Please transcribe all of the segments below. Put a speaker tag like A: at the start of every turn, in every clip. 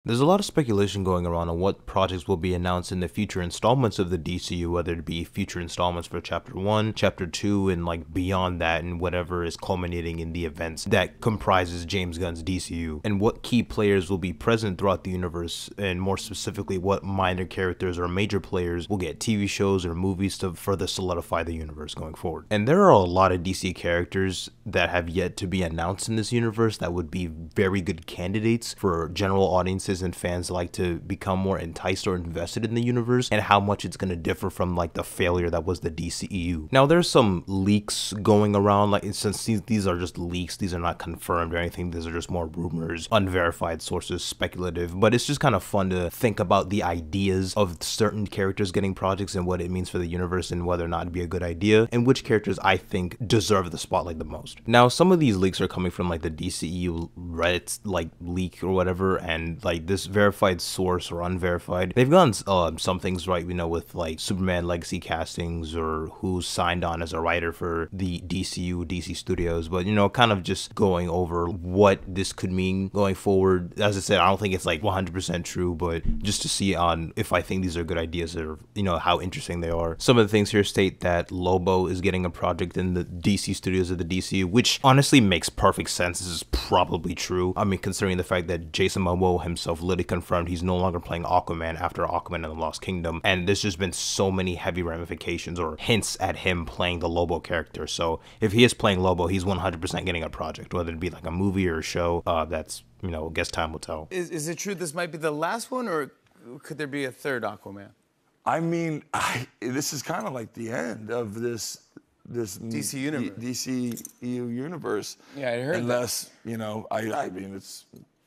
A: There's a lot of speculation going around on what projects will be announced in the future installments of the DCU, whether it be future installments for Chapter 1, Chapter 2, and like beyond that, and whatever is culminating in the events that comprises James Gunn's DCU, and what key players will be present throughout the universe, and more specifically, what minor characters or major players will get TV shows or movies to further solidify the universe going forward. And there are a lot of DC characters that have yet to be announced in this universe that would be very good candidates for general audiences and fans like to become more enticed or invested in the universe, and how much it's going to differ from like the failure that was the DCEU. Now there's some leaks going around, like since these are just leaks, these are not confirmed or anything, these are just more rumors, unverified sources, speculative, but it's just kind of fun to think about the ideas of certain characters getting projects and what it means for the universe and whether or not it'd be a good idea and which characters I think deserve the spotlight the most. Now some of these leaks are coming from like the DCEU Reddit like leak or whatever, and like this verified source or unverified, they've gotten some things right, you know, with like Superman legacy castings or who's signed on as a writer for the DCU, DC Studios, but you know, kind of just going over what this could mean going forward. As I said, I don't think it's like 100% true, but just to see on if I think these are good ideas or, you know, how interesting they are. Some of the things here state that Lobo is getting a project in the DC Studios of the DCU, which honestly makes perfect sense. This is probably true. I mean, considering the fact that Jason Momoa himself literally confirmed he's no longer playing Aquaman after Aquaman and the Lost Kingdom, and there's just been so many heavy ramifications or hints at him playing the Lobo character. So if he is playing Lobo, he's 100% getting a project, whether it be like a movie or a show. That's, you know, I guess time will tell.
B: Is it true this might be the last one, or could there be a third Aquaman?
C: I mean, this is kind of like the end of this
B: DC universe.
C: DCEU universe.
B: Yeah, I heard
C: Unless,
B: that.
C: you know, I mean,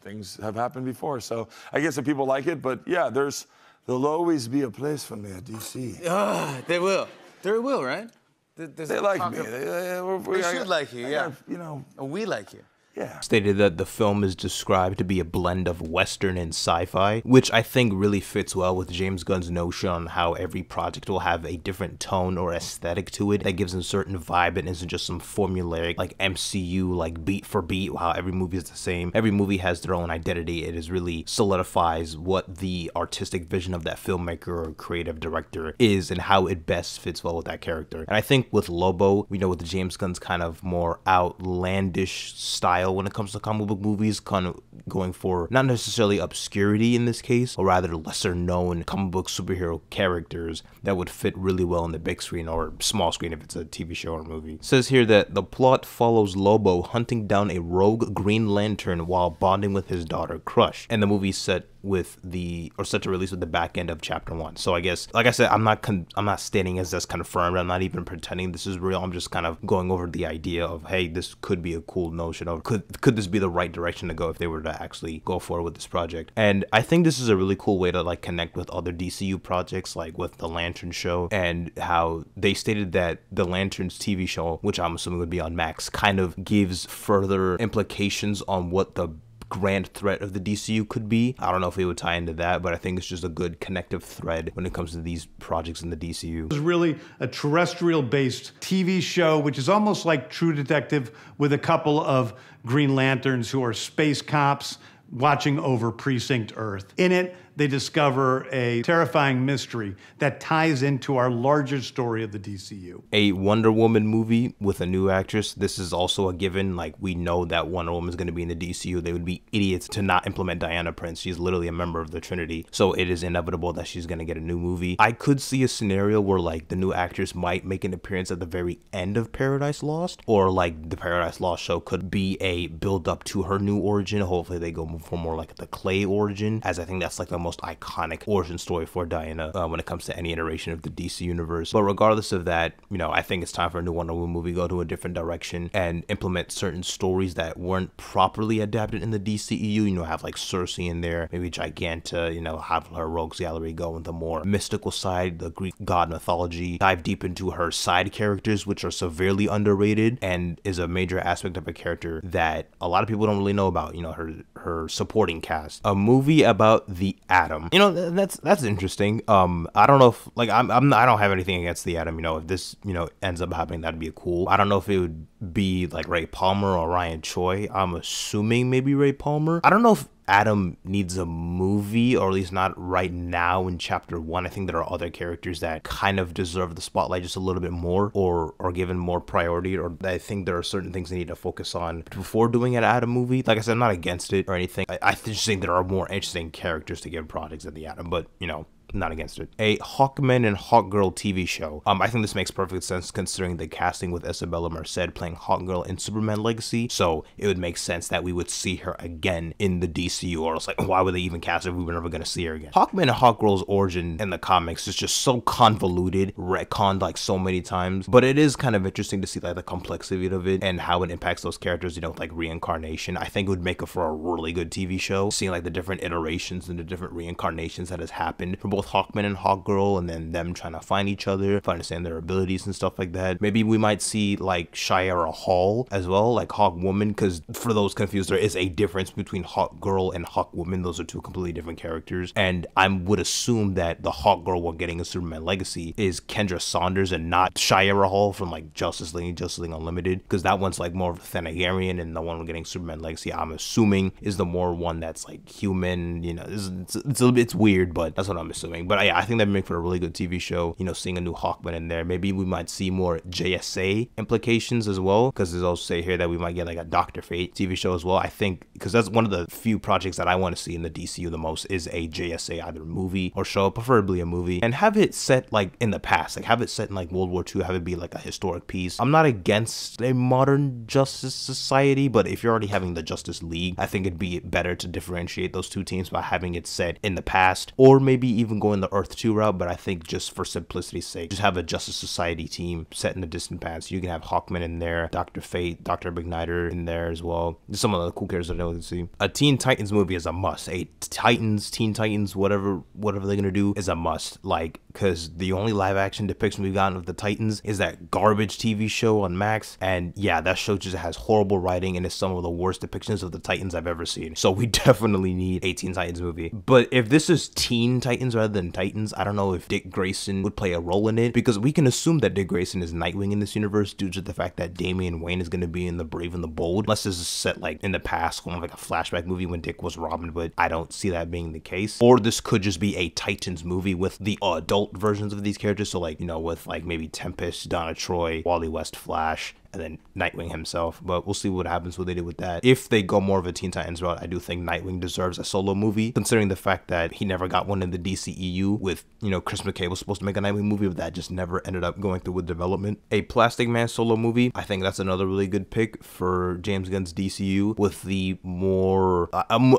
C: things have happened before, so I guess if people like it, but yeah, there'll always be a place for me at DC.
B: They will. They will, right?
C: They like me.
B: They should like you, yeah.
C: You know.
B: And we like you.
C: Yeah.
A: Stated that the film is described to be a blend of Western and sci-fi, which I think really fits well with James Gunn's notion on how every project will have a different tone or aesthetic to it that gives them certain vibe and isn't just some formulaic like MCU like beat for beat how every movie is the same. Every movie has their own identity. It is really solidifies what the artistic vision of that filmmaker or creative director is and how it best fits well with that character. And I think with Lobo, you know, with James Gunn's kind of more outlandish style when it comes to comic book movies, kind of going for not necessarily obscurity in this case, or rather lesser known comic book superhero characters that would fit really well on the big screen or small screen if it's a TV show or movie. It says here that the plot follows Lobo hunting down a rogue Green Lantern while bonding with his daughter Crush, and the movie's set to release with the back end of Chapter 1. So I guess, like I said, I'm not stating as that's confirmed. I'm not even pretending this is real. I'm just kind of going over the idea of, hey, this could be a cool notion of could this be the right direction to go if they were to actually go forward with this project. And I think this is a really cool way to like connect with other DCU projects, like with the Lantern show, and how they stated that the Lantern's TV show, which I'm assuming would be on Max, kind of gives further implications on what the grand threat of the DCU could be. I don't know if it would tie into that, but I think it's just a good connective thread when it comes to these projects in the DCU.
D: It's really a terrestrial-based TV show, which is almost like True Detective with a couple of Green Lanterns who are space cops watching over Precinct Earth. In it, they discover a terrifying mystery that ties into our larger story of the DCU.
A: A Wonder Woman movie with a new actress. This is also a given. Like, we know that Wonder Woman is going to be in the DCU. They would be idiots to not implement Diana Prince. She's literally a member of the Trinity. So it is inevitable that she's going to get a new movie. I could see a scenario where like the new actress might make an appearance at the very end of Paradise Lost, or like the Paradise Lost show could be a build up to her new origin. Hopefully they go for more like the Clay origin, as I think that's like the most iconic origin story for Diana when it comes to any iteration of the DC universe. But regardless of that, you know, I think it's time for a new Wonder Woman movie, go to a different direction and implement certain stories that weren't properly adapted in the DCEU. You know, have like Cersei in there, maybe Giganta, you know, have her rogues gallery go into more mystical side, the Greek god mythology, dive deep into her side characters, which are severely underrated and is a major aspect of a character that a lot of people don't really know about, you know, her supporting cast. A movie about the Atom. You know, that's interesting. I don't know if like I don't have anything against the Atom. You know, if this, you know, ends up happening, that'd be cool. I don't know if it would be like Ray Palmer or Ryan Choi. I'm assuming maybe Ray Palmer. I don't know if Adam needs a movie, or at least not right now in chapter 1. I think there are other characters that kind of deserve the spotlight just a little bit more, or are given more priority, or I think there are certain things they need to focus on before doing an Adam movie. Like I said, I'm not against it or anything. I just think there are more interesting characters to give projects than the Atom, but you know, not against it. A Hawkman and Hawkgirl TV show. I think this makes perfect sense considering the casting with Isabella Merced playing Hawkgirl in Superman Legacy. So it would make sense that we would see her again in the DCU, or else like, why would they even cast her if we were never going to see her again? Hawkman and Hawkgirl's origin in the comics is just so convoluted, retconned like so many times, but it is kind of interesting to see like the complexity of it and how it impacts those characters, you know, like reincarnation. I think it would make it for a really good TV show, seeing like the different iterations and the different reincarnations that has happened for both Hawkman and Hawkgirl, and then them trying to find each other, understand their abilities and stuff like that. Maybe we might see like Shiera Hall as well, like Hawkwoman, because for those confused, there is a difference between Hawkgirl and Hawkwoman. Those are two completely different characters, and I would assume that the Hawkgirl we're getting in Superman Legacy is Kendra Saunders and not Shiera Hall from like Justice League Unlimited, because that one's like more of a Thanagarian, and the one we're getting Superman Legacy, I'm assuming, is the more one that's like human. You know, it's weird, but that's what I'm assuming. But yeah, I think that'd make for a really good TV show, you know, seeing a new Hawkman in there. Maybe we might see more JSA implications as well, because there's also say here that we might get like a Dr. Fate TV show as well. I think, because that's one of the few projects that I want to see in the DCU the most, is a JSA either movie or show, preferably a movie, and have it set like in the past, like have it set in like World War II, have it be like a historic piece. I'm not against a modern Justice Society, but if you're already having the Justice League, I think it'd be better to differentiate those two teams by having it set in the past, or maybe even going the Earth 2 route. But I think just for simplicity's sake, just have a Justice Society team set in the distant past. You can have Hawkman in there, Dr. Fate, Dr. Igniter in there as well. Just some of the cool characters that I don't see. A Teen Titans movie is a must. A Teen Titans, whatever they're gonna do is a must. Like, because the only live action depiction we've gotten of the Titans is that garbage TV show on Max, and yeah, that show just has horrible writing and is some of the worst depictions of the Titans I've ever seen. So we definitely need a Teen Titans movie. But if this is Teen Titans rather than Titans, I don't know if Dick Grayson would play a role in it, because we can assume that Dick Grayson is Nightwing in this universe due to the fact that Damian Wayne is going to be in The Brave and the Bold, unless this is set like in the past, kind of like a flashback movie when Dick was Robin, but I don't see that being the case. Or this could just be a Titans movie with the adult versions of these characters, so like, you know, with like maybe Tempest, Donna Troy, Wally West, Flash, and then Nightwing himself. But we'll see what happens, what they do with that. If they go more of a Teen Titans route, I do think Nightwing deserves a solo movie, considering the fact that he never got one in the DCEU with, you know, Chris McKay was supposed to make a Nightwing movie, but that just never ended up going through with development. A Plastic Man solo movie, I think that's another really good pick for James Gunn's DCU, with the more,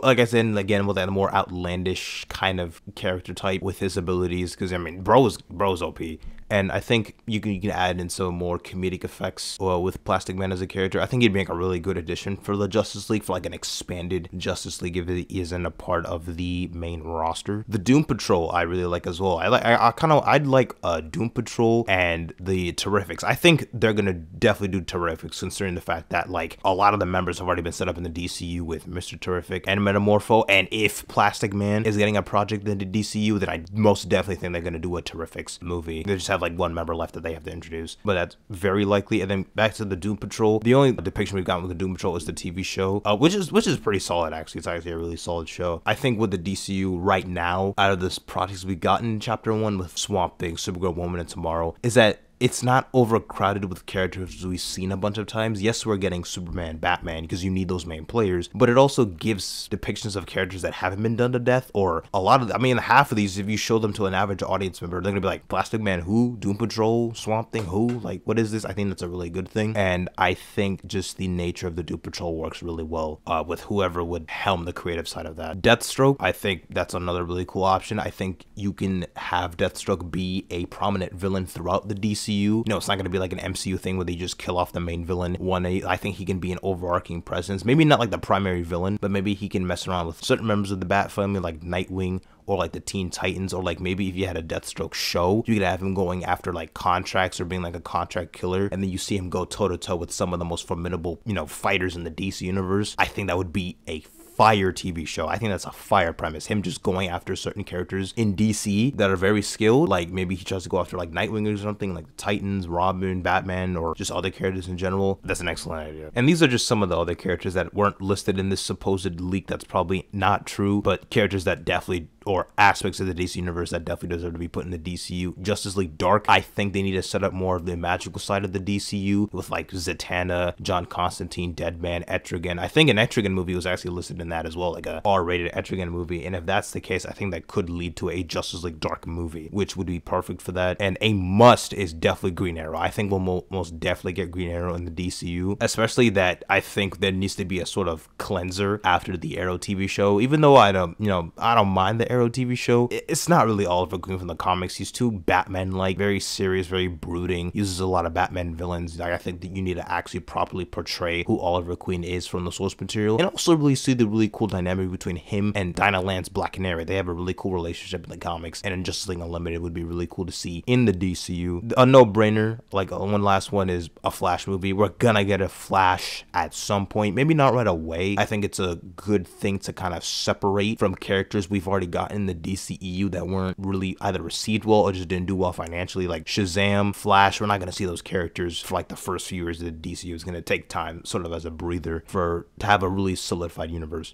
A: like I said, again, with that more outlandish kind of character type with his abilities, because I mean, bro's OP. And I think you can add in some more comedic effects with Plastic Man as a character. I think he'd make a really good addition for the Justice League, for like an expanded Justice League if he isn't a part of the main roster. The Doom Patrol I really like as well. I'd like Doom Patrol and the Terrifics. I think they're gonna definitely do Terrifics, considering the fact that like a lot of the members have already been set up in the DCU with Mr. Terrific and Metamorpho. And if Plastic Man is getting a project in the DCU, then I most definitely think they're gonna do a Terrifics movie. They just have like one member left that they have to introduce, but that's very likely. And then back to the Doom Patrol, the only depiction we've gotten with the Doom Patrol is the TV show, which is pretty solid actually. It's actually a really solid show. I think with the DCU right now, out of the projects we've gotten in chapter 1 with Swamp Thing, Supergirl, Woman, and Tomorrow, is that it's not overcrowded with characters we've seen a bunch of times. Yes, we're getting Superman, Batman, because you need those main players, but it also gives depictions of characters that haven't been done to death, or a lot of, I mean, half of these, if you show them to an average audience member, they're gonna be like, Plastic Man who? Doom Patrol? Swamp Thing who? Like, what is this? I think that's a really good thing, and I think just the nature of the Doom Patrol works really well with whoever would helm the creative side of that. Deathstroke, I think that's another really cool option. I think you can have Deathstroke be a prominent villain throughout the DCU. You know, it's not going to be like an MCU thing where they just kill off the main villain. I think he can be an overarching presence. Maybe not like the primary villain, but maybe he can mess around with certain members of the Bat family, like Nightwing, or like the Teen Titans, or like maybe if you had a Deathstroke show, you could have him going after like contracts or being like a contract killer, and then you see him go toe to toe with some of the most formidable, you know, fighters in the DC universe. I think that would be a fire TV show. I think that's a fire premise. Him just going after certain characters in DC that are very skilled. Like maybe he tries to go after like Nightwing or something, like the Titans, Robin, Batman, or just other characters in general. That's an excellent idea. And these are just some of the other characters that weren't listed in this supposed leak that's probably not true, but characters that definitely, or aspects of the DC universe that definitely deserve to be put in the DCU. Justice League Dark, I think they need to set up more of the magical side of the DCU with like Zatanna, John Constantine, Deadman, Etrigan. I think an Etrigan movie was actually listed in that as well, like a R-rated Etrigan movie. And if that's the case, I think that could lead to a Justice League Dark movie, which would be perfect for that. And a must is definitely Green Arrow. I think we'll most definitely get Green Arrow in the DCU, especially that I think there needs to be a sort of cleanser after the Arrow TV show. Even though I don't mind the Arrow TV show, it's not really Oliver Queen from the comics. He's too Batman-like, very serious, very brooding, uses a lot of Batman villains. Like, I think that you need to actually properly portray who Oliver Queen is from the source material, and also really see the really cool dynamic between him and Dinah Lance Black Canary. They have a really cool relationship in the comics, and in Justice League Unlimited would be really cool to see in the DCU. A no-brainer, like one last one, is a Flash movie. We're gonna get a Flash at some point, maybe not right away. I think it's a good thing to kind of separate from characters we've already got in the DCEU that weren't really either received well or just didn't do well financially, like Shazam, Flash. We're not going to see those characters for like the first few years of the DCU. It's going to take time sort of as a breather to have a really solidified universe.